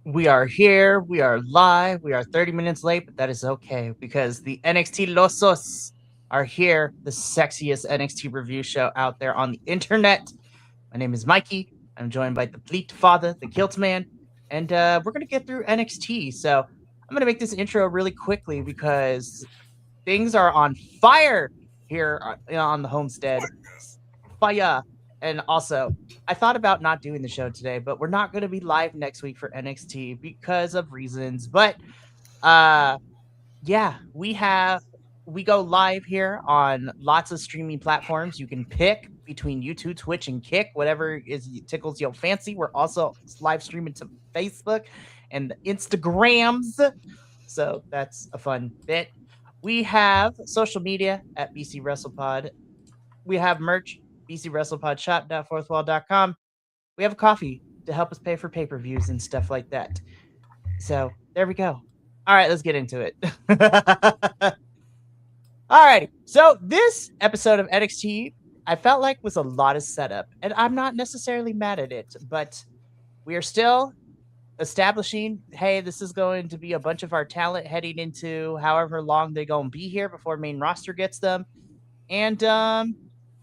We are here. We are live. We are 30 minutes late, but that is okay because the NXTilosos are here, the sexiest NXT review show out there on the internet. My name is Mikey. I'm joined by the Fleet Father, the Kilt Man, and we're going to get through NXT. So I'm going to make this intro really quickly because things are on fire here on the homestead. Fire. And also, I thought about not doing the show today, but we're not going to be live next week for NXT because of reasons. But uh yeah, we go live here on lots of streaming platforms. You can pick between YouTube, Twitch, and Kick, whatever is tickles your fancy. We're also live streaming to Facebook and the Instagrams. So that's a fun bit. We have social media at BC WrestlePod. We have merch, bcwrestlepodshop.fourthwall.com. We have a coffee to help us pay for pay-per-views and stuff like that. So there we go. All right, let's get into it. All right. So this episode of NXT, I felt like was a lot of setup, and I'm not necessarily mad at it, but we are still establishing, hey, this is going to be a bunch of our talent heading into however long they're going to be here before main roster gets them. And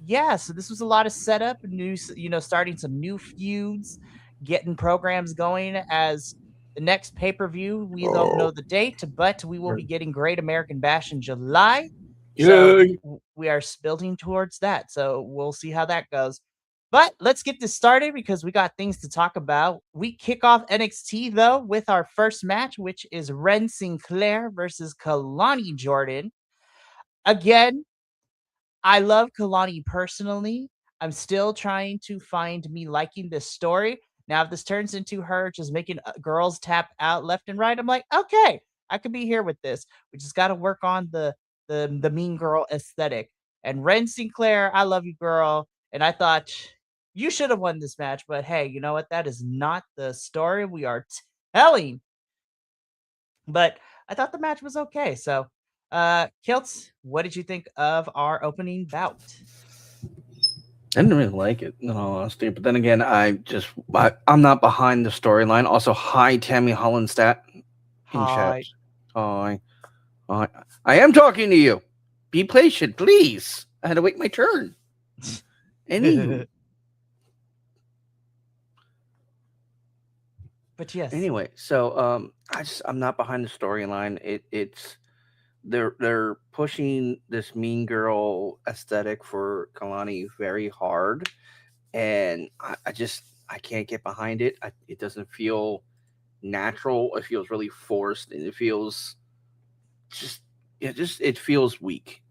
yeah, so this was a lot of setup, new, starting some new feuds, getting programs going as the next pay-per-view. We don't know the date, but we will be getting Great American Bash in July. So we are building towards that. So we'll see how that goes. But let's get this started because we got things to talk about. We kick off NXT though with our first match, which is Ren Sinclair versus Kalani Jordan. Again, I love Kalani personally. I'm still trying to find me liking this story. Now, if this turns into her just making girls tap out left and right, I'm like, okay, I could be here with this. We just got to work on the mean girl aesthetic. And Ren Sinclair, I love you, girl. And I thought you should have won this match, but hey, you know what? That is not the story we are telling. But I thought the match was okay. So, Kilts, what did you think of our opening bout? I didn't really like it, in all honesty. But then again, I'm not behind the storyline. Also, hi Tammy Hollenstat in chat. Hi. Hi, hi. I am talking to you. Be patient, please. I had to wait my turn. Anywho, But yes, I'm not behind the storyline. It's they're pushing this mean girl aesthetic for Kalani very hard, and I can't get behind it. It doesn't feel natural. It feels really forced, and it feels just it feels weak.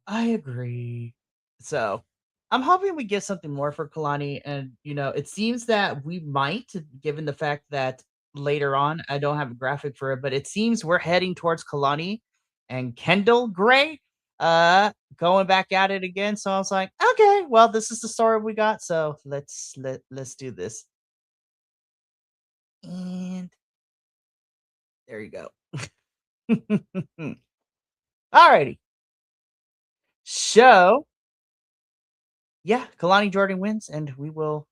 I agree. So I'm hoping we get something more for Kalani. And, it seems that we might, given the fact that later on, I don't have a graphic for it, but it seems we're heading towards Kalani and Kendall Gray going back at it again. So I was like, okay, well, this is the story we got. So let's do this. And there you go. Alrighty. So yeah, Kalani Jordan wins, and we will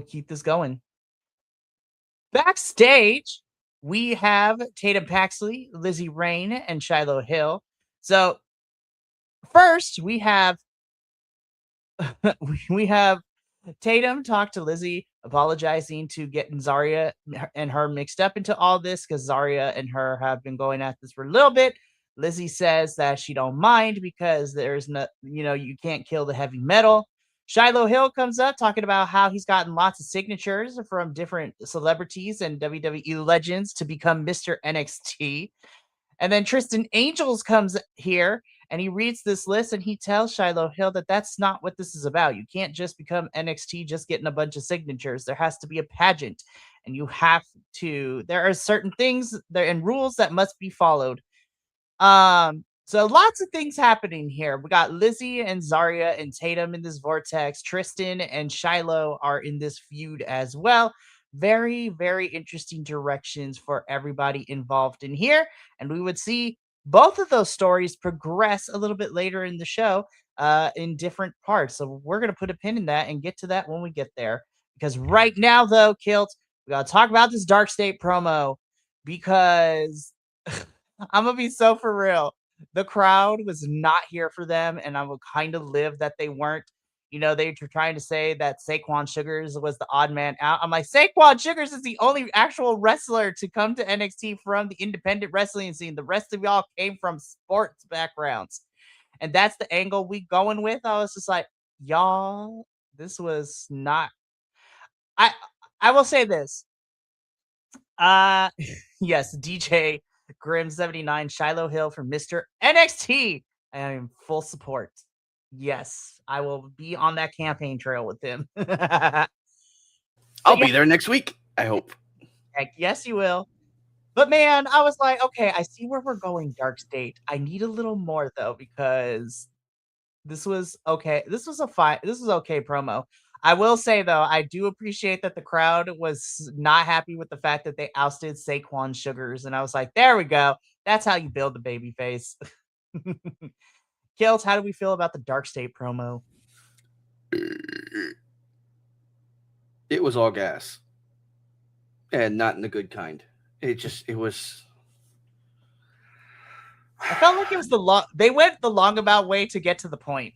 keep this going. Backstage, we have Tatum Paxley, Lizzie Rain, and Shiloh Hill. So first, we have we have Tatum talk to Lizzie, apologizing to getting Zarya and her mixed up into all this because Zarya and her have been going at this for a little bit. Lizzie says that she don't mind because there's no, you can't kill the heavy metal. Shiloh Hill comes up talking about how he's gotten lots of signatures from different celebrities and WWE legends to become Mr. NXT. And then Tristan Angels comes here and he reads this list and he tells Shiloh Hill that that's not what this is about. You can't just become NXT just getting a bunch of signatures. There has to be a pageant, and there are certain things there and rules that must be followed. So lots of things happening here. We got Lizzie and Zarya and Tatum in this vortex. Tristan and Shiloh are in this feud as well. Very, very interesting directions for everybody involved in here. And we would see both of those stories progress a little bit later in the show in different parts. So we're going to put a pin in that and get to that when we get there Because right now, though, Kilt, we gotta talk about this Dark State promo because I'm gonna be so for real. The crowd was not here for them, and I would kind of live that they weren't. They were trying to say that Saquon Sugars was the odd man out. I'm like, Saquon Sugars is the only actual wrestler to come to NXT from the independent wrestling scene. The rest of y'all came from sports backgrounds. And that's the angle we going with. I was just like, y'all, this was not I I will say this. Uh yes, DJ Grim 79 Shiloh Hill from Mr. NXT. I am full support. Yes, I will be on that campaign trail with him. But I'll yeah, be there next week, I hope. heck, yes, you will. But man, I was like, okay, I see where we're going, Dark State. I need a little more though, because this was okay. This was a fine. This was okay promo. I will say though, I do appreciate that the crowd was not happy with the fact that they ousted Saquon Sugars, and I was like, there we go. That's how you build the baby face. Kills, how do we feel about the Dark State promo? It was all gas, and not in the good kind. It was. I felt like it was the long. They went the long about way to get to the point.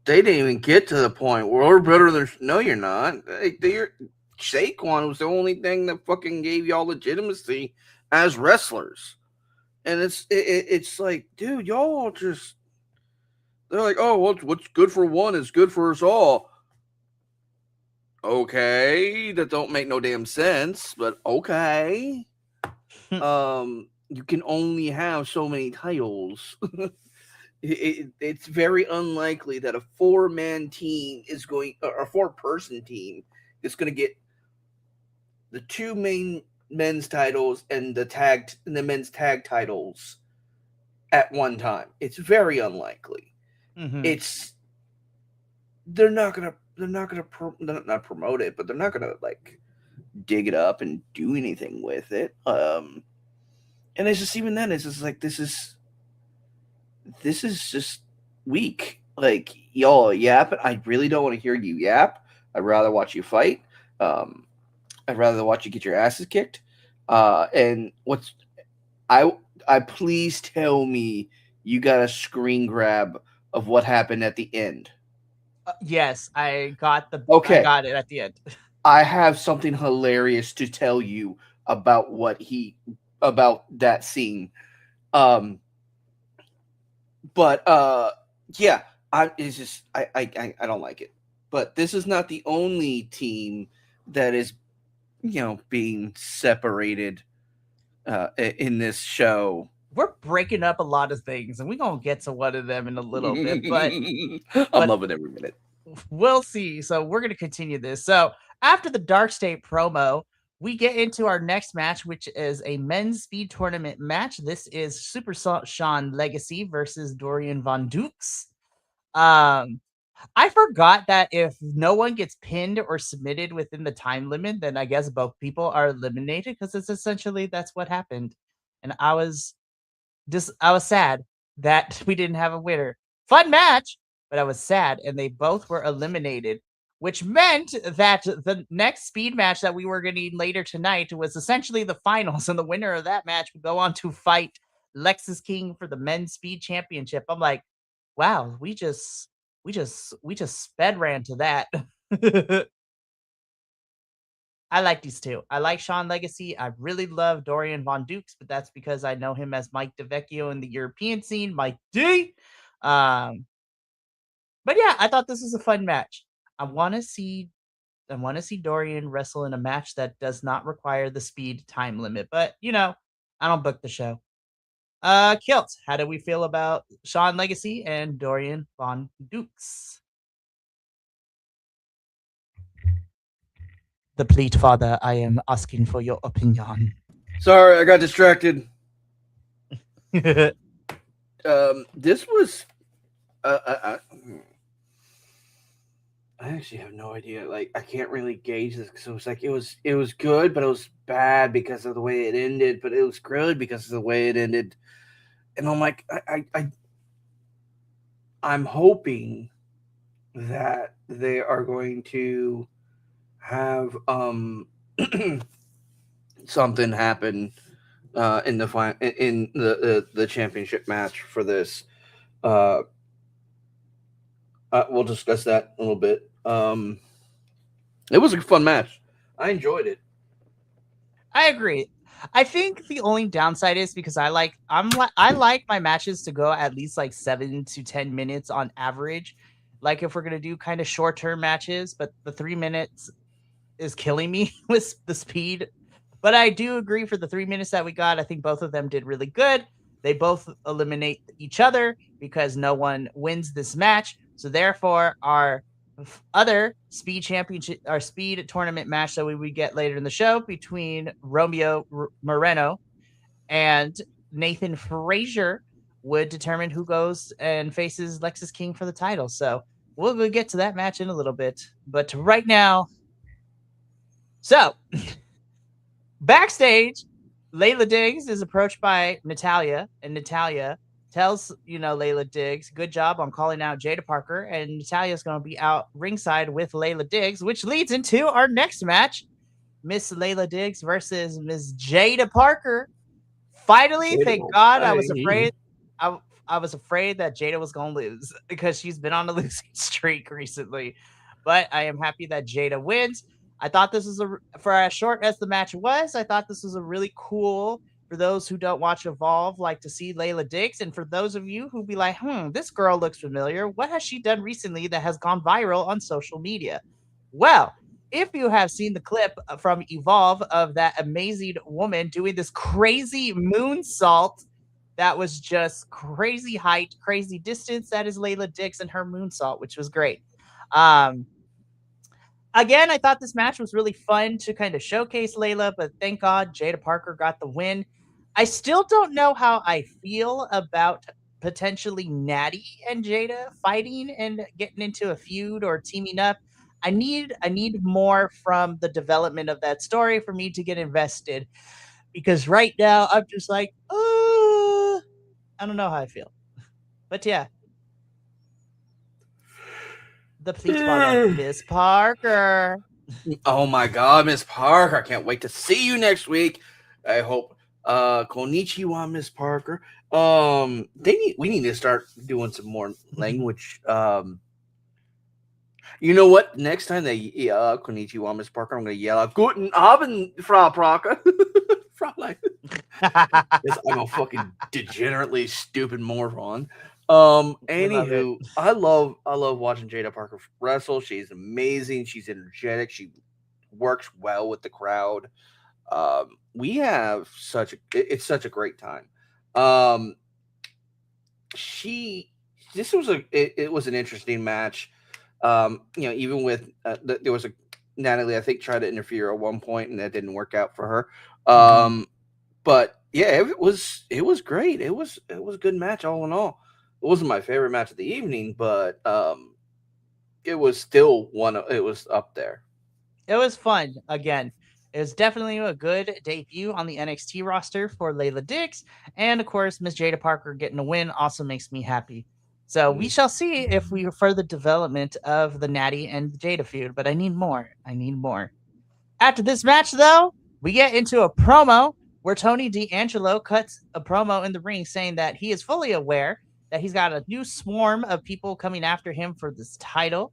They didn't even get to the point where we're better than. No, you're not. Saquon was the only thing that fucking gave y'all legitimacy as wrestlers, and it's like, dude, y'all just. They're like, oh, what's good for one is good for us all. Okay, that don't make no damn sense, but okay. You can only have so many titles. It's very unlikely that a 4-man team is going, or a 4-person team is going to get the 2 main men's titles and the men's tag titles at one time. It's very unlikely. Mm-hmm. It's they're not gonna not promote it, but they're not gonna like dig it up and do anything with it. And it's just, even then, it's just like, this is just weak. Like, y'all yap. I really don't want to hear you yap. I'd rather watch you fight. I'd rather watch you get your asses kicked. And I please tell me you got a screen grab of what happened at the end. Yes, I got it at the end. I have something hilarious to tell you about about that scene. But yeah, I don't like it. But this is not the only team that is, being separated in this show. We're breaking up a lot of things, and we're gonna get to one of them in a little bit, but I'm loving every minute. We'll see. So we're gonna continue this. So after the Dark State promo, we get into our next match, which is a men's speed tournament match. This is Super Sean Legacy versus Dorian Von Dukes. I forgot that if no one gets pinned or submitted within the time limit, then I guess both people are eliminated, because it's essentially that's what happened. And I was sad that we didn't have a winner. Fun match, but I was sad, and they both were eliminated, which meant that the next speed match that we were getting later tonight was essentially the finals, and the winner of that match would go on to fight Lexus King for the men's speed championship. I'm like, wow, we just sped ran to that. I like these two. I like Sean Legacy. I really love Dorian Von Dukes, but that's because I know him as Mike DeVecchio in the European scene, Mike D. But yeah, I thought this was a fun match. I want to see Dorian wrestle in a match that does not require the speed time limit. But I don't book the show. Kilt, how do we feel about Sean Legacy and Dorian Von Dukes? The Pleat Father, I am asking for your opinion. Sorry, I got distracted. This was. I actually have no idea. Like, I can't really gauge this, because it was like it was good, but it was bad because of the way it ended. But it was good because of the way it ended, and I'm like, I'm hoping that they are going to have something happen in the in the championship match for this. Uh, we'll discuss that a little bit. It was a fun match. I enjoyed it. I agree. I think the only downside is because I like my matches to go at least like 7 to 10 minutes on average. Like if we're gonna do kind of short term matches, but the 3 minutes is killing me with the speed. But I do agree for the 3 minutes that we got. I think both of them did really good. They both eliminate each other because no one wins this match. So therefore, our other speed championship, our speed tournament match that we would get later in the show between Romeo Moreno and Nathan Frazier would determine who goes and faces Lexus King for the title. So we'll get to that match in a little bit. But right now, so backstage, Layla Diggs is approached by Natalya, and Natalya tells, Layla Diggs, good job on calling out Jada Parker, and Natalya's going to be out ringside with Layla Diggs, which leads into our next match, Miss Layla Diggs versus Miss Jada Parker. Finally, Jada thank will God, I was fight. afraid. I was afraid that Jada was going to lose because she's been on a losing streak recently. But I am happy that Jada wins. I thought this was for as short as the match was, I thought this was a really cool, for those who don't watch Evolve, like to see Layla Diggs. And for those of you who be like, this girl looks familiar. What has she done recently that has gone viral on social media? Well, if you have seen the clip from Evolve of that amazing woman doing this crazy moonsault, that was just crazy height, crazy distance, that is Layla Diggs and her moonsault, which was great. Um, Again, I thought this match was really fun to kind of showcase Layla, but thank God Jada Parker got the win. I still don't know how I feel about potentially Natty and Jada fighting and getting into a feud or teaming up. I need more from the development of that story for me to get invested, because right now I'm just like, I don't know how I feel. But yeah, the please spot on Miss Parker. Oh my God, Miss Parker! I can't wait to see you next week. I hope. Konnichiwa, Miss Parker. We need to start doing some more language. You know what? Next time they Konnichiwa, Miss Parker, I'm gonna yell out Guten Abend, Frau Parker. Fraulein. Yes, I'm a fucking degenerately stupid moron. We love it. Anywho, I love watching Jada Parker wrestle. She's amazing. She's energetic. She works well with the crowd. We have it's such a great time. Um, she it was an interesting match. Even with there was a Natalie, I think, tried to interfere at one point, and that didn't work out for her. Mhm. But yeah, it was great. It was a good match all in all. It wasn't my favorite match of the evening, but it was still it was up there. It was fun. Again, it was definitely a good debut on the NXT roster for Layla Diggs. And of course, Miss Jada Parker getting a win also makes me happy. So we shall see if we further development of the Natty and the Jada feud, but I need more. I need more. After this match, though, we get into a promo where Tony D'Angelo cuts a promo in the ring saying that he is fully aware that he's got a new swarm of people coming after him for this title.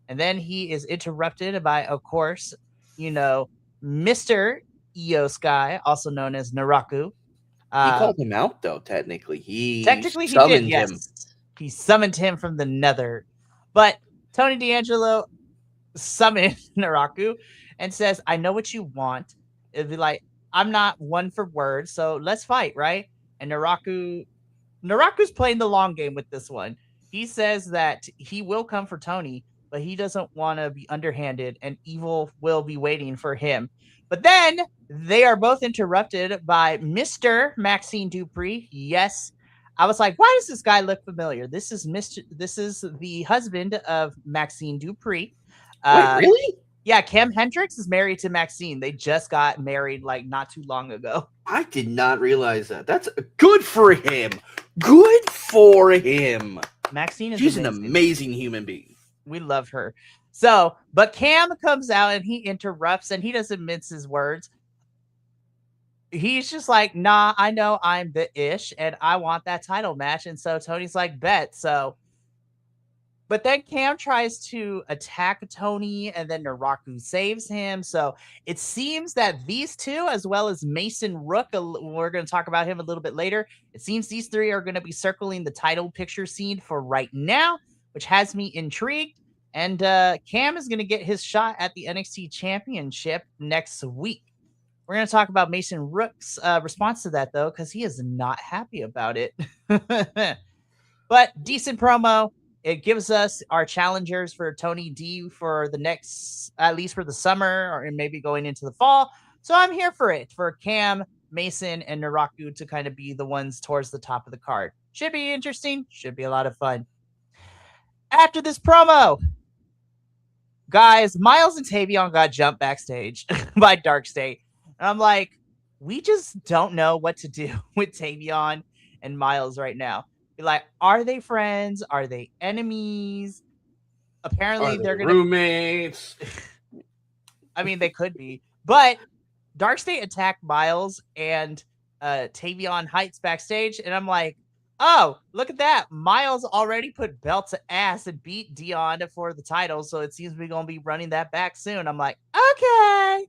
And then he is interrupted by, of course, Mr. Io Sky, also known as Naraku. He Uh, called him out though. Technically, he Technically, he did, summoned him. yes. He summoned him from the nether. But Tony D'Angelo summoned Naraku and says, I know what you want. It'd be like, I'm not one for words, so let's fight, right? And Naraku's playing the long game with this one. He says that he will come for Tony, but he doesn't want to be underhanded, and evil will be waiting for him. But then they are both interrupted by Mr. Maxine Dupree. Yes. I was like, why does this guy look familiar? This is the husband of Maxine Dupree. Wait, Uh, really? yeah, Kim Hendricks is married to Maxine. They just got married like not too long ago. I did not realize that. That's good for him. Good for him. Maxine is She's an amazing. amazing human being. We love her. So, but Cam comes out and he interrupts and he doesn't mince his words. He's just like, nah, I know I'm the ish and I want that title match. And so Tony's like, bet. So, but then Cam tries to attack Tony and then Naraku saves him. So it seems that these two, as well as Mason Rook, we're going to talk about him a little bit later. It seems these three are going to be circling the title picture scene for right now, which has me intrigued. And Cam is going to get his shot at the NXT Championship next week. We're going to talk about Mason Rook's response to that, though, because he is not happy about it. But decent promo. It gives us our challengers for Tony D for the next, at least for the summer, or maybe going into the fall. So I'm here for it, for Cam, Mason, and Naraku to kind of be the ones towards the top of the card. Should be interesting. Should be a lot of fun. After this promo, guys, Miles and Tavion got jumped backstage by Dark State. And I'm like, we just don't know what to do with Tavion and Miles right now. Like, are they friends? Are they enemies? Apparently, they're gonna roommates. I mean, they could be, but Dark State attacked Miles and Tavion Heights backstage, and I'm like, oh, look at that! Miles already put belt to ass and beat Dion for the title, so it seems we're gonna be running that back soon. I'm like, okay,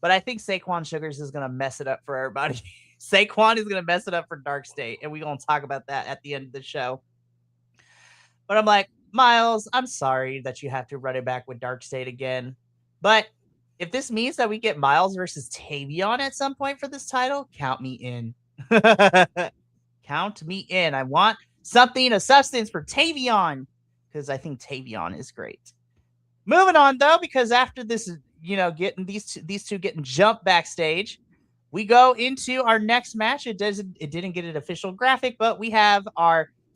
but I think Saquon Sugars is gonna mess it up for everybody. Saquon is going to mess it up for Dark State, and we're going to talk about that at the end of the show. But I'm like, Miles, I'm sorry that you have to run it back with Dark State again. But if this means that we get Miles versus Tavion at some point for this title, count me in. Count me in. I want something of substance for Tavion because I think Tavion is great. Moving on, though, because after this, getting these two getting jumped backstage, we go into our next match. It didn't get an official graphic, but we have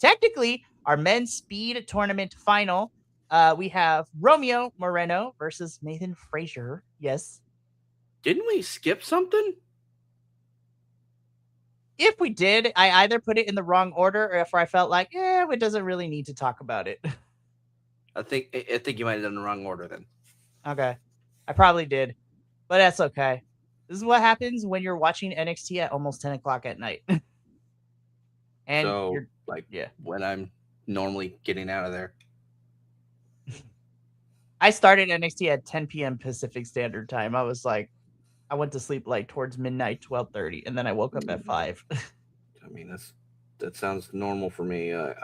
technically our men's speed tournament final. We have Romeo Moreno versus Nathan Frazier. Yes. Didn't we skip something? If we did, I either put it in the wrong order or if I felt like, it doesn't really need to talk about it. I think you might have done the wrong order then. Okay. I probably did, but that's okay. This is what happens when you're watching NXT at almost 10 o'clock at night. And so, when I'm normally getting out of there. I started NXT at 10 p.m. Pacific Standard Time. I was like, I went to sleep like towards midnight, 12:30, and then I woke up at 5. I mean, that sounds normal for me. What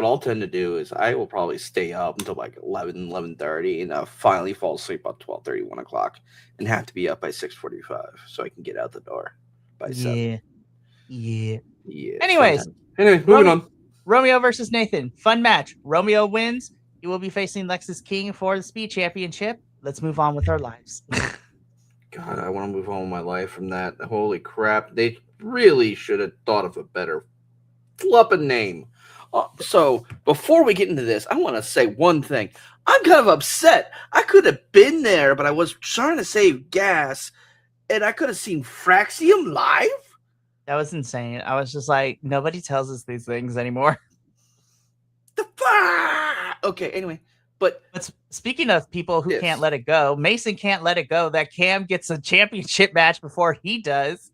I'll tend to do is I will probably stay up until like 11:30, and I'll finally fall asleep about 12:30, 1 o'clock, and have to be up by 6:45 so I can get out the door by 7. Yeah. Anyways, moving on. Romeo versus Nathan. Fun match. Romeo wins. He will be facing Lexus King for the Speed Championship. Let's move on with our lives. God, I want to move on with my life from that. Holy crap. They really should have thought of a better flippin' name. So before we get into this, I want to say one thing. I'm kind of upset. I could have been there, but I was trying to save gas, and I could have seen Fraxium live. That was insane. I was just like, nobody tells us these things anymore. Okay, anyway. But speaking of people who can't let it go, Mason can't let it go that Cam gets a championship match before he does.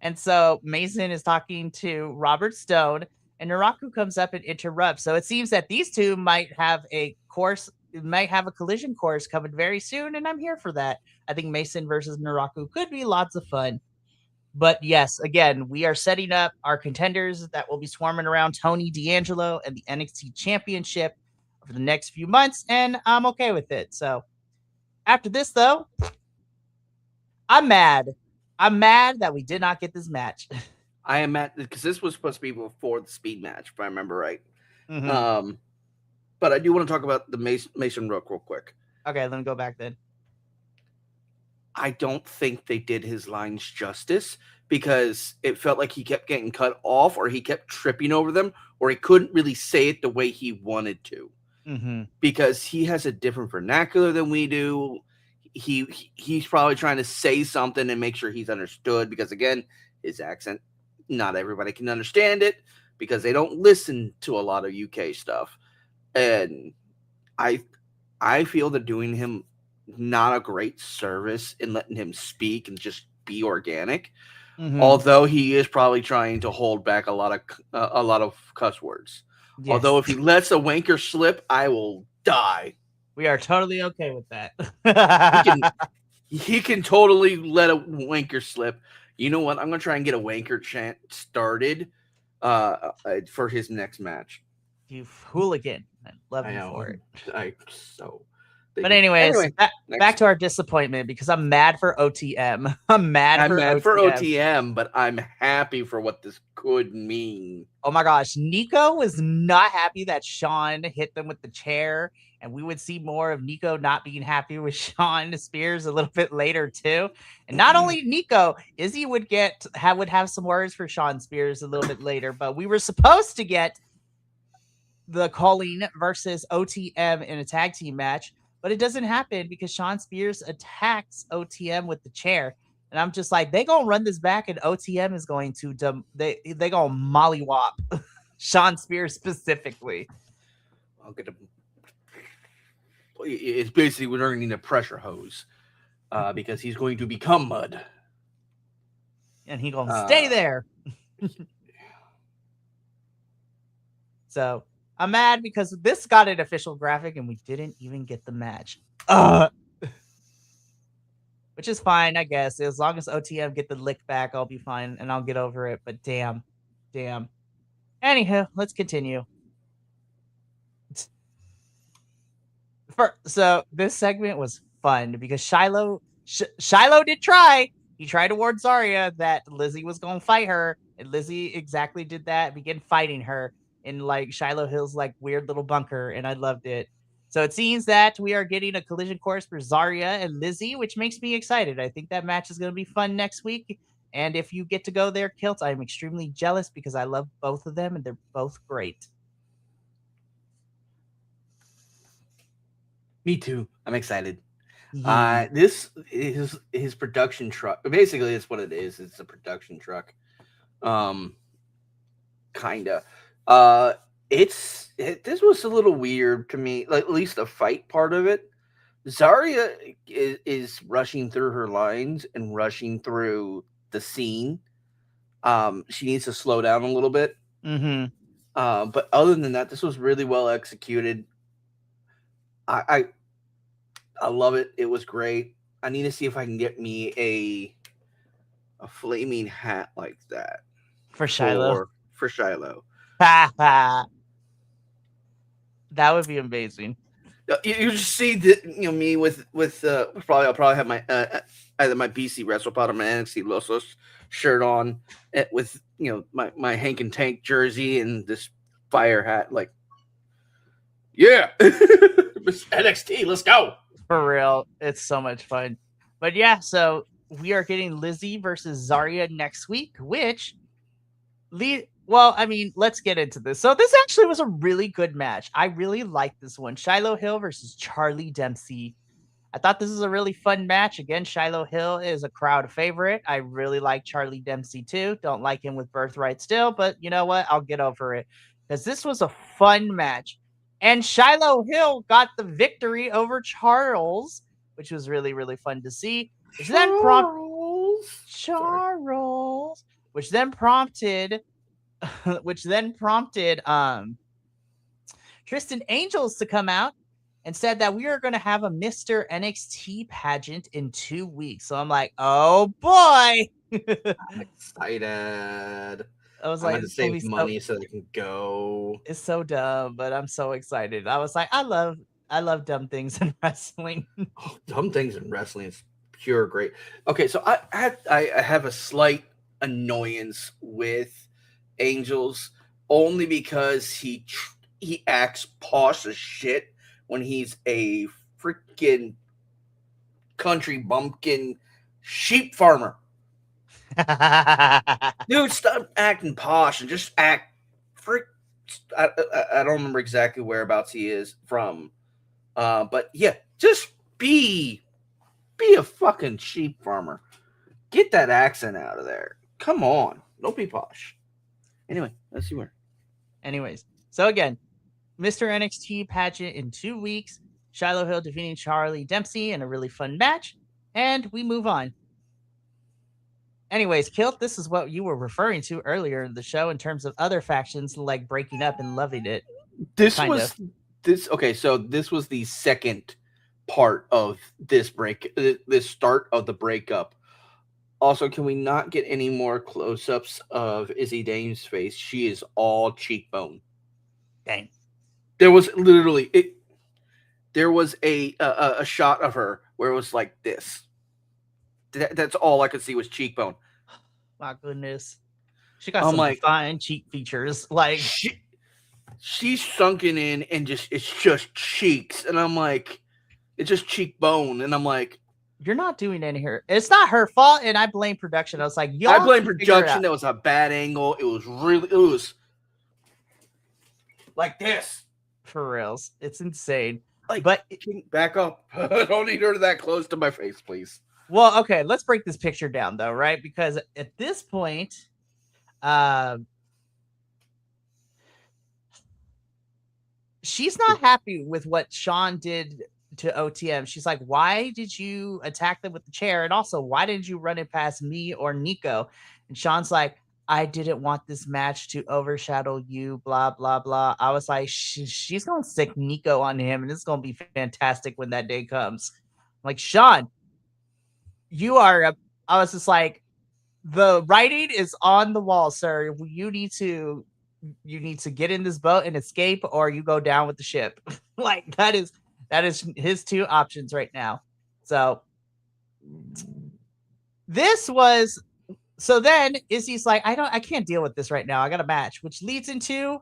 And so Mason is talking to Robert Stone, and Naraku comes up and interrupts. So it seems that these two might have a collision course coming very soon, and I'm here for that. I think Mason versus Naraku could be lots of fun. But yes, again, we are setting up our contenders that will be swarming around Tony D'Angelo and the NXT Championship for the next few months, and I'm okay with it. So after this, though, I'm mad. I'm mad that we did not get this match. I am mad because this was supposed to be before the speed match, if I remember right. Mm-hmm. But I do want to talk about the Mason Rook real quick. Okay, let me go back then. I don't think they did his lines justice because it felt like he kept getting cut off, or he kept tripping over them, or he couldn't really say it the way he wanted to. Mm-hmm. Because he has a different vernacular than we do. He's probably trying to say something and make sure he's understood, because again, his accent, not everybody can understand it because they don't listen to a lot of UK stuff. and I I feel they're doing him not a great service in letting him speak and just be organic. Mm-hmm. Although he is probably trying to hold back a lot of cuss words. Although Yes, if he lets a wanker slip, I will die. we are totally okay with that. He can he can totally let a wanker slip. You know what? I'm gonna try and get a wanker chant started for his next match. You hooligan. I love I you know. for it. I so But thinking. anyways, Anyway, back next. to our disappointment because I'm mad for OTM. I'm mad I'm for mad for OTM. OTM, but I'm happy for what this could mean. Oh my gosh, Nico was not happy that Sean hit them with the chair, and we would see more of Nico not being happy with Sean Spears a little bit later too. And not only Nico, Izzy would have some words for Sean Spears a little bit later, but we were supposed to get the Colleen versus OTM in a tag team match, but it doesn't happen because Sean Spears attacks OTM with the chair. And I'm just like, they gonna run this back, and OTM is going to they gonna mollywop Sean Spears specifically, I'll get him. It's basically we're going to need a pressure hose because he's going to become mud. and he gonna stay there. So I'm mad because this got an official graphic and we didn't even get the match. Which is fine, I guess. As long as OTM get the lick back, I'll be fine and I'll get over it. But damn. Anywho, let's continue. So this segment was fun because Shiloh did try. He tried to warn Zarya that Lizzie was going to fight her, and Lizzie exactly did that. Began fighting her in like Shiloh Hill's like weird little bunker, and I loved it. So it seems that we are getting a collision course for Zarya and Lizzie, which makes me excited. I think that match is going to be fun next week. And if you get to go there, Kilt, I'm extremely jealous because I love both of them and they're both great. Me too. I'm excited. Yeah. This is his production truck. Basically, it's what it is. It's a production truck. Kinda. This was a little weird to me. Like, at least the fight part of it. Zarya is rushing through her lines and rushing through the scene. She needs to slow down a little bit. Mm-hmm. But other than that, this was really well executed. I love it. It was great. I need to see if I can get me a flaming hat like that For Shiloh. for Shiloh. That would be amazing. You just see the, me with I'll probably have my either my BC WrestlePod or my NXTilosos shirt on with my Hank and Tank jersey and this fire hat. Like, yeah, NXT, let's go. For real. It's so much fun. But yeah, so we are getting Lizzie versus Zarya next week, which let's get into this. So this actually was a really good match. I really liked this one. Shiloh Hill versus Charlie Dempsey. I thought this was a really fun match. Again, Shiloh Hill is a crowd favorite. I really like Charlie Dempsey too. Don't like him with Birthright still, but you know what? I'll get over it because this was a fun match. And Shiloh Hill got the victory over Charles, which was really, really fun to see. Which then prompted Tristan Angels to come out and said that we are going to have a Mr. NXT pageant in 2 weeks. So I'm like, oh boy. I'm excited. I was I'm like, going to save money so I can go. It's so dumb, but I'm so excited. I was like, I love dumb things in wrestling. Oh, dumb things in wrestling is pure great. Okay, so I have a slight annoyance with Angels only because he acts posh as shit when he's a freaking country bumpkin sheep farmer. Dude, stop acting posh and just act I don't remember exactly whereabouts he is from. But yeah, just be a fucking sheep farmer. Get that accent out of there. Come on. Don't be posh. Anyway, let's see where. Anyways, so again, Mr. NXT pageant in 2 weeks. Shiloh Hill defeating Charlie Dempsey in a really fun match. And we move on. Anyways, Kilt, this is what you were referring to earlier in the show in terms of other factions like breaking up and loving it. This Kind of. was this okay. So this was the second part of this start of the breakup. Also, can we not get any more close-ups of Izzy Dame's face? She is all cheekbone. Dang. There was literally it. There was a shot of her where it was like this. That's all I could see was cheekbone. My goodness. She got I'm some like, defined cheek features. Like, she's sunken in and just it's just cheeks, and I'm like, it's just cheekbone, and I'm like, you're not doing any here. It's not her fault, and I blame production. I was like, y'all I blame can figure it production. out. That was a bad angle. It was like this. For reals. It's insane. Like, But back up. I don't need her that close to my face, please. well, okay, let's break this picture down though, right? Because at this point, she's not happy with what Sean did to OTM. She's like, why did you attack them with the chair? And also, why didn't you run it past me or Nico? And Sean's like, I didn't want this match to overshadow you, blah, blah, blah. I was like, she's going to stick Nico on him, and it's going to be fantastic when that day comes. I'm like, Sean, you are, I was just like, the writing is on the wall, sir. You need to get in this boat and escape, or you go down with the ship. Like that is his two options right now. So this was so then Izzy's like, I can't deal with this right now. I got a match, which leads into,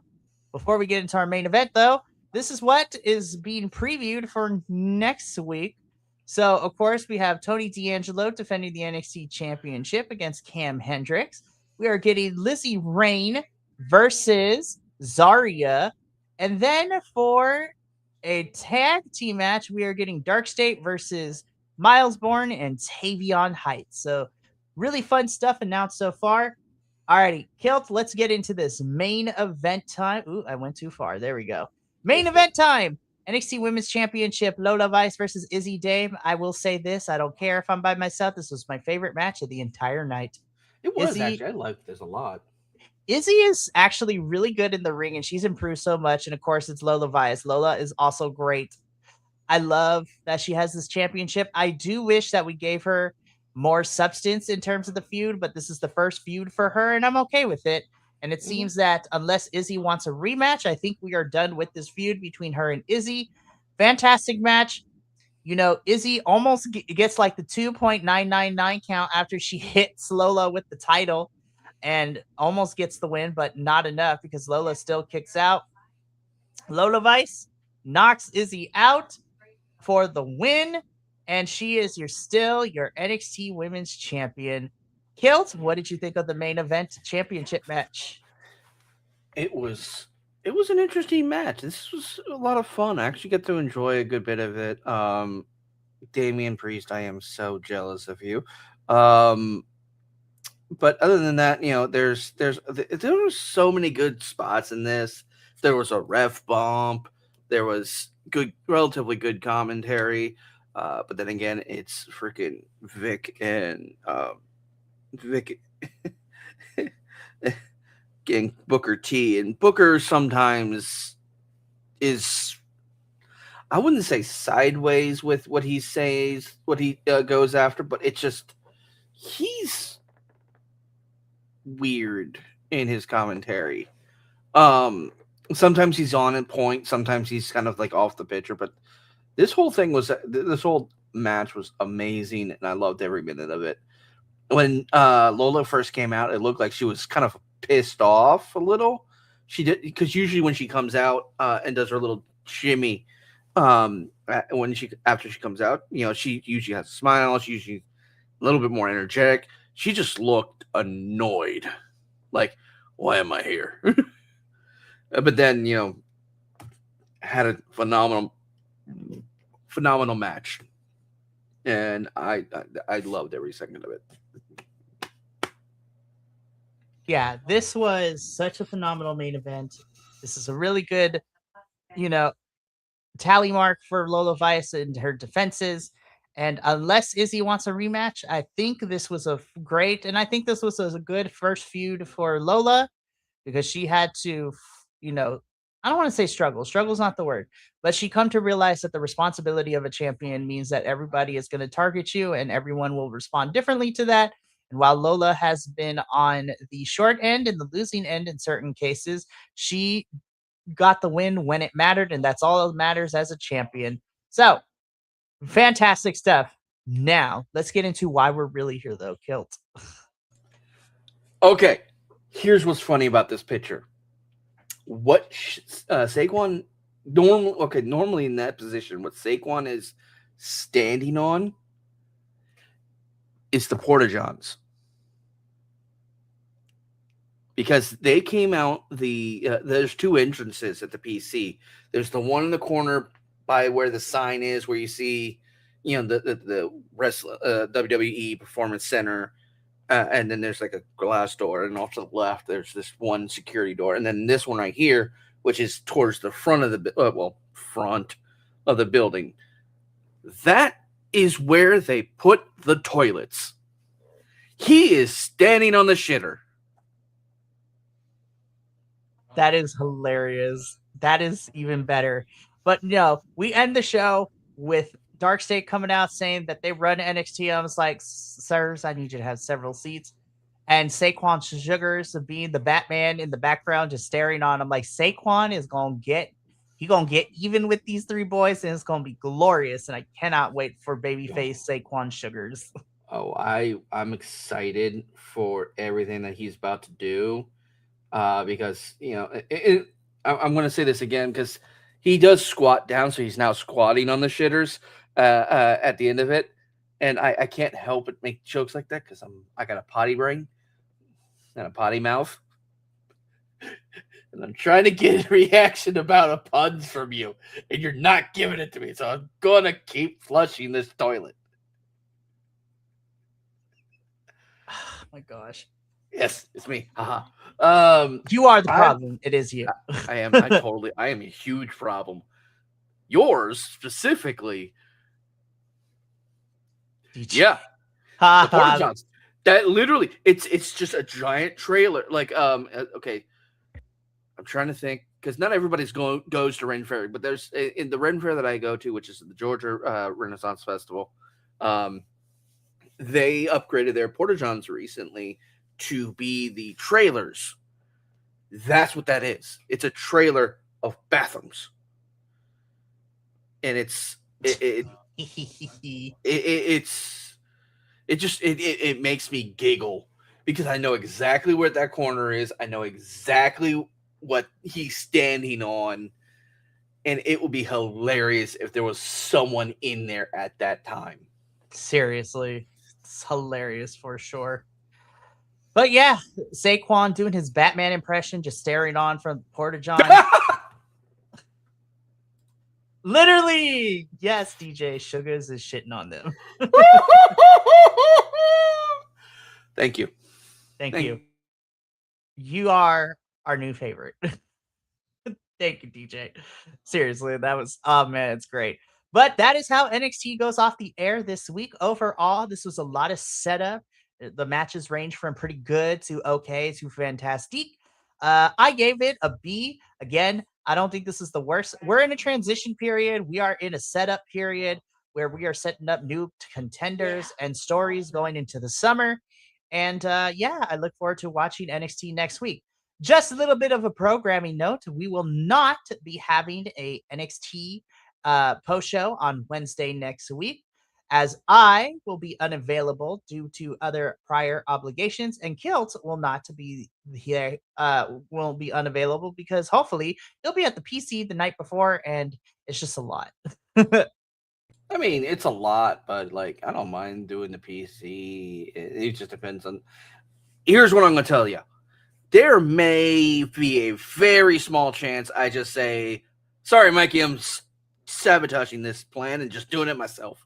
before we get into our main event though, this is what is being previewed for next week. So of course we have Tony D'Angelo defending the NXT Championship against Cam Hendricks. We are getting Lizzie Rain versus Zarya. And then for a tag team match, we are getting Dark State versus Miles Bourne and Tavion Heights. So really fun stuff announced so far. Alrighty, Kilt, let's get into this main event time. Ooh, I went too far. There we go. Main event time. NXT Women's Championship, Lola Vice versus Izzy Dame. I will say this. I don't care if I'm by myself. This was my favorite match of the entire night. It was actually. I liked this a lot. Izzy is actually really good in the ring, and she's improved so much. And of course, it's Lola Vice. Lola is also great. I love that she has this championship. I do wish that we gave her more substance in terms of the feud, but this is the first feud for her, and I'm okay with it. And it seems that unless Izzy wants a rematch, I think we are done with this feud between her and Izzy. Fantastic match. You know, Izzy almost gets like the 2.999 count after she hits Lola with the title and almost gets the win, but not enough because Lola still kicks out. Lola Vice knocks Izzy out for the win, and she is your NXT Women's Champion. Kilt, what did you think of the main event championship match? It was an interesting match. This was a lot of fun. I actually get to enjoy a good bit of it. Damian Priest, I am so jealous of you. But other than that, you know, there were so many good spots in this. There was a ref bump. There was relatively good commentary. But then again, it's freaking Vic and Vic and Booker T. And Booker sometimes is, I wouldn't say sideways with what he says, what he goes after, but it's just, he's weird in his commentary. Sometimes he's on point, sometimes he's kind of like off the picture, but this whole match was amazing, and I loved every minute of it. When Lola first came out, it looked like she was kind of pissed off a little. She did, because usually when she comes out and does her little shimmy, after she comes out, you know, she usually has a smile. She's usually a little bit more energetic. She just looked annoyed, like, why am I here? But then, you know, had a phenomenal match, and I loved every second of it. Yeah, this was such a phenomenal main event. This is a really good you know, tally mark for Lola Vice and her defenses. And unless Izzy wants a rematch, I think this was great, and I think this was a good first feud for Lola because she had to, you know, I don't want to say struggle. Struggle's not the word, but she come to realize that the responsibility of a champion means that everybody is going to target you and everyone will respond differently to that. And while Lola has been on the short end and the losing end in certain cases, she got the win when it mattered, and that's all that matters as a champion. So, fantastic stuff. Now, let's get into why we're really here, though, Kilt. Okay, here's what's funny about this picture. What Saquon normally in that position, what Saquon is standing on is the Porta Johns. Because they came out there's two entrances at the PC. There's the one in the corner by where the sign is, where you see, the WWE Performance Center, and then there's like a glass door, and off to the left there's this one security door, and then this one right here, which is towards the front of front of the building. That is where they put the toilets. He is standing on the shitter. That is hilarious. That is even better. But no, we end the show with Dark State coming out saying that they run NXT. I was like, sirs, I need you to have several seats. And Saquon Sugars being the Batman in the background, just staring on him. Like, Saquon is gonna get even with these three boys, and it's gonna be glorious. And I cannot wait for babyface Saquon Sugars. Oh, I'm excited for everything that he's about to do. Because I'm going to say this again because he does squat down, so he's now squatting on the shitters at the end of it, and I can't help but make jokes like that because I got a potty brain and a potty mouth, and I'm trying to get a reaction about a puns from you, and you're not giving it to me, so I'm gonna keep flushing this toilet. Oh my gosh. Yes, it's me. Haha. You are the problem. It is you. I am. I am a huge problem. Yours specifically. Yeah. The Porta Johns. That literally, it's just a giant trailer. Like, okay. I'm trying to think because not everybody's goes to Ren Fair, but there's in the Ren Fair that I go to, which is the Georgia Renaissance Festival. They upgraded their Porta Johns recently to be the trailers. That's what that is. It's a trailer of bathrooms, and it makes me giggle because I know exactly where that corner is. I know exactly what he's standing on, and it would be hilarious if there was someone in there at that time. Seriously, it's hilarious for sure. But yeah, Saquon doing his Batman impression, just staring on from Porta John. Literally, yes, DJ Sugars is shitting on them. Thank you. Thank you. You are our new favorite. Thank you, DJ. Seriously, that was, oh man, it's great. But that is how NXT goes off the air this week. Overall, this was a lot of setup. The matches range from pretty good to okay to fantastic. I gave it a B. Again, I don't think this is the worst. We're in a transition period. We are in a setup period where we are setting up new contenders and stories going into the summer. And yeah, I look forward to watching NXT next week. Just a little bit of a programming note. We will not be having a NXT post show on Wednesday next week, as I will be unavailable due to other prior obligations, and Kilt will not be here, will be unavailable because hopefully he'll be at the PC the night before, and it's just a lot. I mean, it's a lot, but like I don't mind doing the PC. It just depends on. Here's what I'm going to tell you. There may be a very small chance I just say, "Sorry, Mikey, I'm sabotaging this plan and just doing it myself."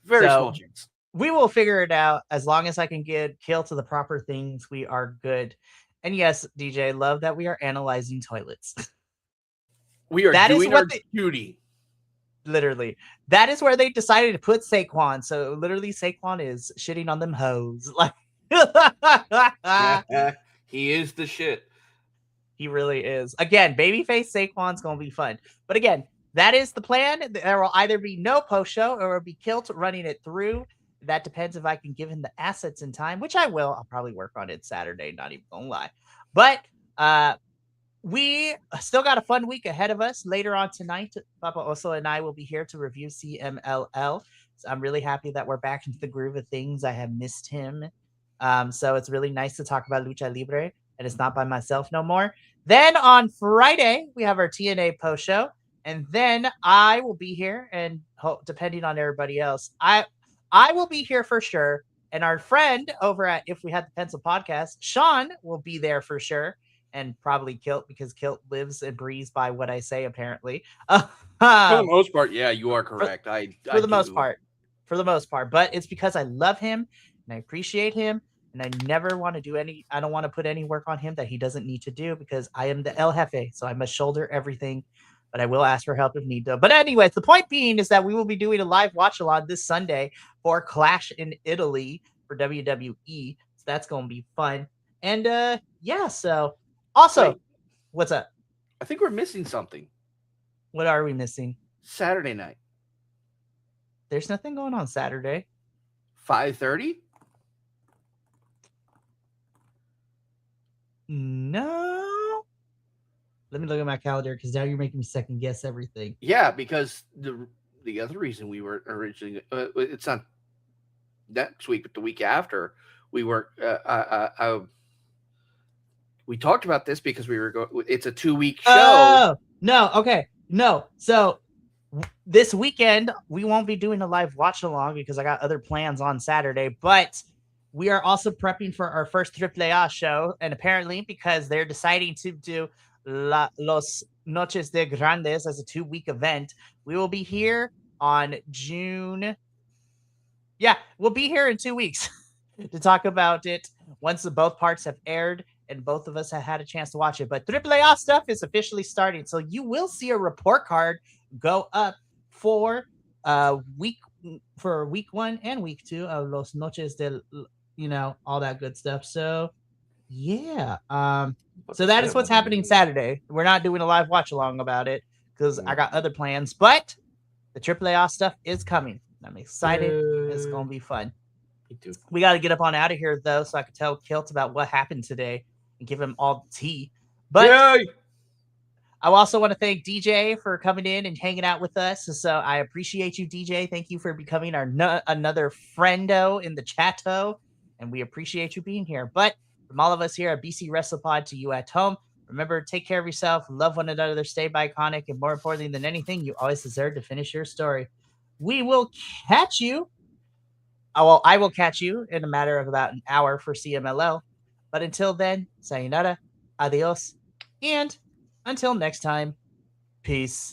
Very small chance. We will figure it out. As long as I can get Kill to the proper things, we are good. And yes, DJ, love that we are analyzing toilets. We are That is doing what our duty. literally. That is where they decided to put Saquon. So literally, Saquon is shitting on them hoes. Like, He is the shit. he really is. Again, babyface Saquon's gonna be fun. But again, that is the plan. There will either be no post show or it'll be Kilt running it through. That depends if I can give him the assets in time, which I will. I'll probably work on it Saturday, not even gonna lie. But we still got a fun week ahead of us. Later on tonight, Papa Oso and I will be here to review CMLL. So I'm really happy that we're back into the groove of things. I have missed him. So it's really nice to talk about Lucha Libre, and it's not by myself no more. Then on Friday, we have our TNA post show. And then I will be here, and depending on everybody else, I will be here for sure. And our friend over at If We Had the Pencil podcast, Sean, will be there for sure. And probably Kilt, because Kilt lives and breathes by what I say, apparently. For the most part, yeah, you are correct. For the most part. But it's because I love him and I appreciate him. And I never want to I don't want to put any work on him that he doesn't need to do, because I am the El Jefe. So I must shoulder everything. But I will ask for help if need to. But anyways, the point being is that we will be doing a live watch-along this Sunday for Clash in Italy for WWE. So that's going to be fun. And yeah, so also, wait, what's up? I think we're missing something. What are we missing? Saturday night. There's nothing going on Saturday. 5:30? No. Let me look at my calendar, because now you're making me second guess everything. Yeah, because the other reason we were originally it's not next week, but the week after, we were we talked about this because we were going. It's a 2-week show. Oh no, okay, no. So this weekend we won't be doing a live watch along because I got other plans on Saturday, but we are also prepping for our first AAA show, and apparently because they're deciding to do Los Noches de Grandes as a 2-week event, we will be here on June. Yeah, we'll be here in 2 weeks to talk about it once both parts have aired and both of us have had a chance to watch it. But AAA stuff is officially starting, so you will see a report card go up for week 1 and week 2 of Los Noches del, all that good stuff. So yeah, so that is what's happening Saturday. We're not doing a live watch along about it because I got other plans, but the AAA stuff is coming. I'm excited. It's gonna be fun. Me too. We got to get up on out of here though, so I can tell Kilt about what happened today and give him all the tea. But yay! I also want to thank DJ for coming in and hanging out with us. So I appreciate you, DJ. Thank you for becoming our another friendo in the chatto, and we appreciate you being here. But from all of us here at BC WrestlePod to you at home, remember, take care of yourself, love one another, stay iconic, and more importantly than anything, you always deserve to finish your story. We will catch you. Well, I will catch you in a matter of about an hour for CMLL. But until then, sayonara, adios, and until next time, peace.